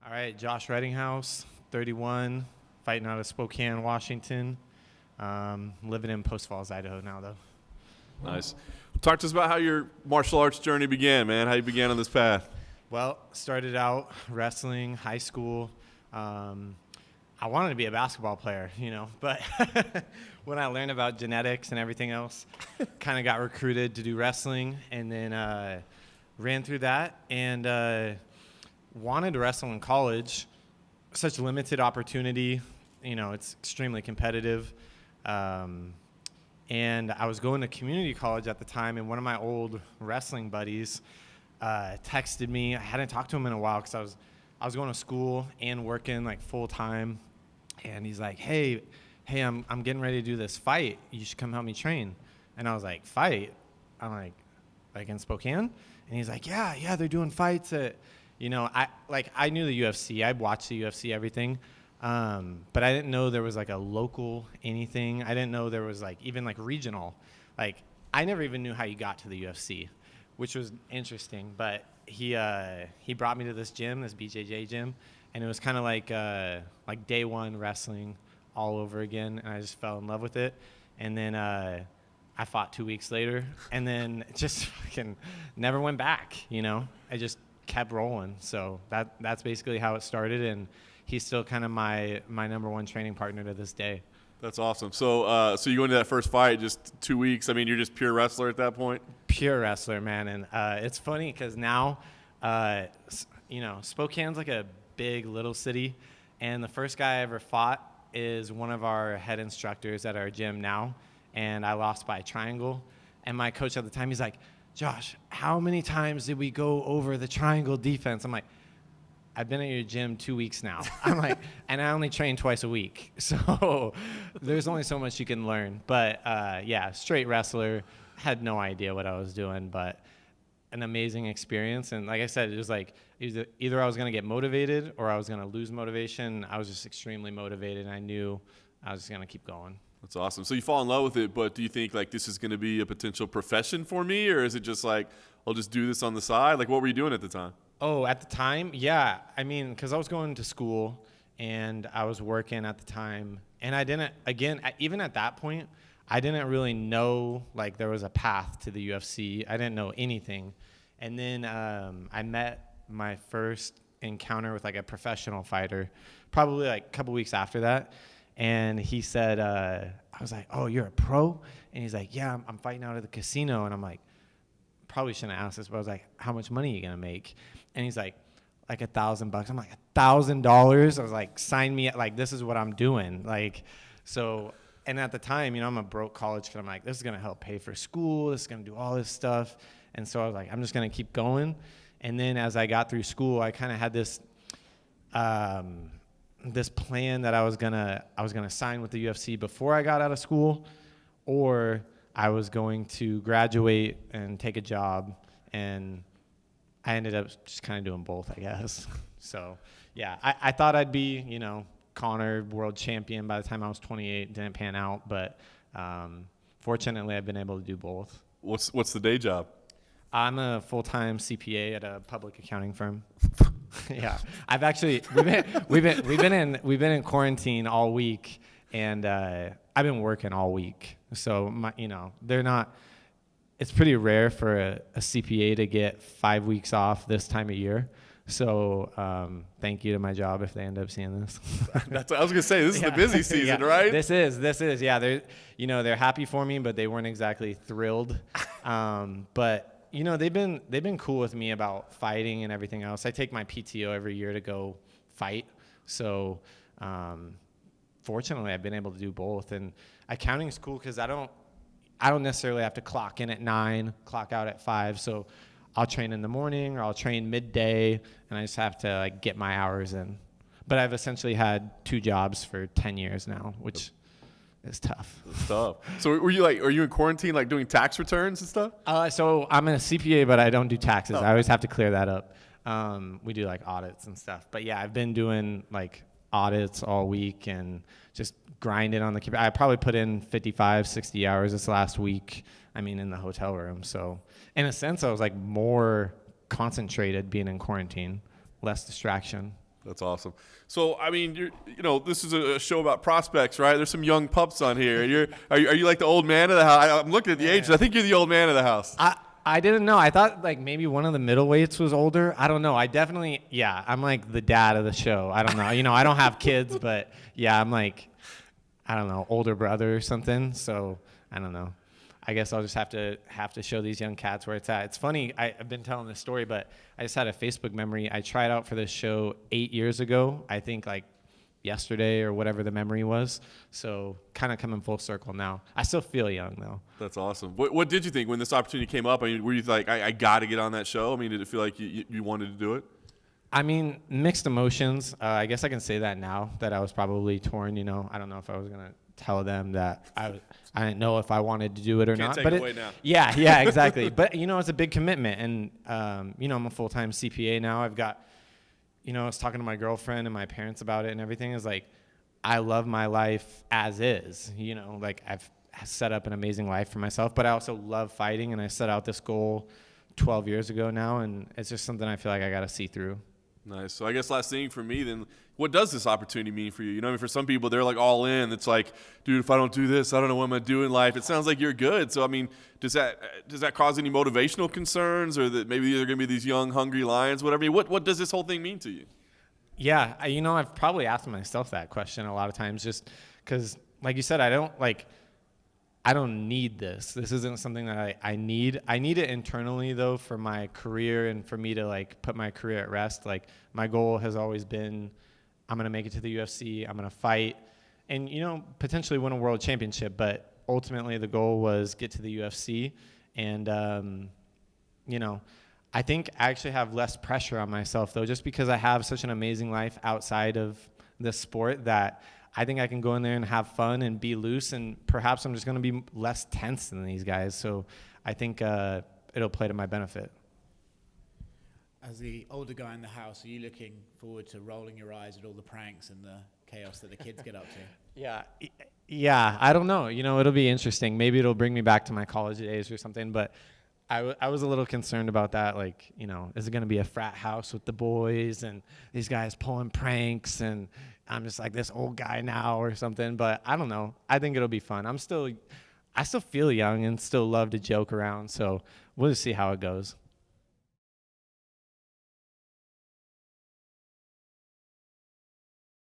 All right, Josh Rettinghouse, 31, fighting out of Spokane, Washington. Living in Post Falls, Idaho now, though. Nice. Talk to us about how your martial arts journey began, man. How you began on this path. Well, started out wrestling, high school. I wanted to be a basketball player, but when I learned about genetics and everything else, kind of got recruited to do wrestling, and then ran through that and wanted to wrestle in college. Such limited opportunity, it's extremely competitive. And I was going to community college at the time, and one of my old wrestling buddies texted me. I hadn't talked to him in a while because I was going to school and working like full time. And he's like, hey, I'm getting ready to do this fight. You should come help me train. And I was like, fight? I'm like in Spokane? And he's like, yeah, they're doing fights at, I knew the UFC. I'd watched the UFC, everything. But I didn't know there was like a local anything. I didn't know there was like even like regional. Like I never even knew how you got to the UFC, which was interesting. But he brought me to this gym, this BJJ gym, and it was kind of like day one wrestling all over again. And I just fell in love with it. And then I fought 2 weeks later, and then just fucking never went back. I just kept rolling. So that's basically how it started, and he's still kind of my number one training partner to this day. That's awesome. So you go into that first fight, just 2 weeks. I mean, you're just pure wrestler at that point? Pure wrestler, man. And it's funny because now, Spokane's like a big little city, and the first guy I ever fought is one of our head instructors at our gym now, and I lost by a triangle. And my coach at the time, he's like, Josh, how many times did we go over the triangle defense? I'm like, I've been at your gym 2 weeks now. I'm like, and I only train twice a week. So there's only so much you can learn. But straight wrestler, had no idea what I was doing, but an amazing experience. And like I said, it was like either I was going to get motivated or I was going to lose motivation. I was just extremely motivated, and I knew I was just going to keep going. That's awesome. So you fall in love with it, but do you think like this is going to be a potential profession for me, or is it just like I'll just do this on the side? Like what were you doing at the time? Oh, at the time? Yeah. I mean, because I was going to school and I was working at the time, and I didn't, again, even at that point, I didn't really know like there was a path to the UFC. I didn't know anything. And then I met my first encounter with like a professional fighter probably like a couple weeks after that. And he said, I was like, oh, you're a pro? And he's like, yeah, I'm fighting out of the casino. And I'm like, probably shouldn't ask this, but I was like, how much money are you going to make? And he's like $1,000. I'm like, $1,000? I was like, sign me, like, this is what I'm doing. Like, so, and at the time, I'm a broke college kid. I'm like, this is going to help pay for school. This is going to do all this stuff. And so I was like, I'm just going to keep going. And then as I got through school, I kind of had this plan that I was gonna sign with the UFC before I got out of school, or I was going to graduate and take a job, and I ended up just kind of doing both, I guess. So yeah, I thought I'd be Connor world champion by the time I was 28. Didn't pan out, but fortunately I've been able to do both. What's the day job? I'm a full-time CPA at a public accounting firm. Yeah, I've actually we've been in quarantine all week, and I've been working all week. So they're not. It's pretty rare for a CPA to get 5 weeks off this time of year. So thank you to my job if they end up seeing this. That's what I was gonna say. This is the busy season, right? This is. Yeah, they're happy for me, but they weren't exactly thrilled. But they've been cool with me about fighting and everything else. I take my PTO every year to go fight. So fortunately, I've been able to do both. And accounting is cool because I don't necessarily have to clock in at 9, clock out at 5. So I'll train in the morning or I'll train midday, and I just have to like get my hours in. But I've essentially had 2 jobs for 10 years now, which is tough. It's tough. So are you in quarantine, like doing tax returns and stuff? So I'm a CPA, but I don't do taxes. I always have to clear that up. We do like audits and stuff. But yeah, I've been doing like audits all week and just grinding on the computer. I probably put in 55, 60 hours this last week. In the hotel room. So in a sense, I was like more concentrated being in quarantine, less distraction. That's awesome. So, I mean, this is a show about prospects, right? There's some young pups on here. Are you like the old man of the house? I'm looking at the age. I think you're the old man of the house. I didn't know. I thought like maybe one of the middleweights was older. I don't know. I'm like the dad of the show. I don't know. I don't have kids, but yeah, I'm like, I don't know, older brother or something. So I don't know. I guess I'll just have to show these young cats where it's at. It's funny. I've been telling this story, but I just had a Facebook memory. I tried out for this show 8 years ago. I think like yesterday or whatever the memory was. So kind of coming full circle now. I still feel young though. That's awesome. What did you think when this opportunity came up? I mean, were you like, I got to get on that show? I mean, did it feel like you wanted to do it? I mean, mixed emotions. I guess I can say that now that I was probably torn. I don't know if I was gonna tell them that I didn't know if I wanted to do it or Can't not. take But it away now. Yeah, exactly. But it's a big commitment, and I'm a full-time CPA now. I've got, I was talking to my girlfriend and my parents about it and everything. Is like, I love my life as is. Like I've set up an amazing life for myself, but I also love fighting, and I set out this goal 12 years ago now, and it's just something I feel like I got to see through. Nice. So I guess last thing for me then, what does this opportunity mean for you? I mean, for some people, they're like all in. It's like, dude, if I don't do this, I don't know what I'm going to do in life. It sounds like you're good. So, I mean, does that cause any motivational concerns, or that maybe they're going to be these young, hungry lions, whatever? What does this whole thing mean to you? Yeah. I've probably asked myself that question a lot of times just because, like you said, I don't need this. This isn't something that I need. I need it internally, though, for my career and for me to, like, put my career at rest. Like, my goal has always been, I'm going to make it to the UFC. I'm going to fight and, potentially win a world championship. But ultimately, the goal was get to the UFC. And, I think I actually have less pressure on myself, though, just because I have such an amazing life outside of this sport that I think I can go in there and have fun and be loose, and perhaps I'm just going to be less tense than these guys. So I think it'll play to my benefit. As the older guy in the house, are you looking forward to rolling your eyes at all the pranks and the chaos that the kids get up to? Yeah. I don't know. It'll be interesting. Maybe it'll bring me back to my college days or something. But I was a little concerned about that. Like, is it going to be a frat house with the boys and these guys pulling pranks, and I'm just like this old guy now or something? But I don't know. I think it'll be fun. I still feel young and still love to joke around. So we'll just see how it goes.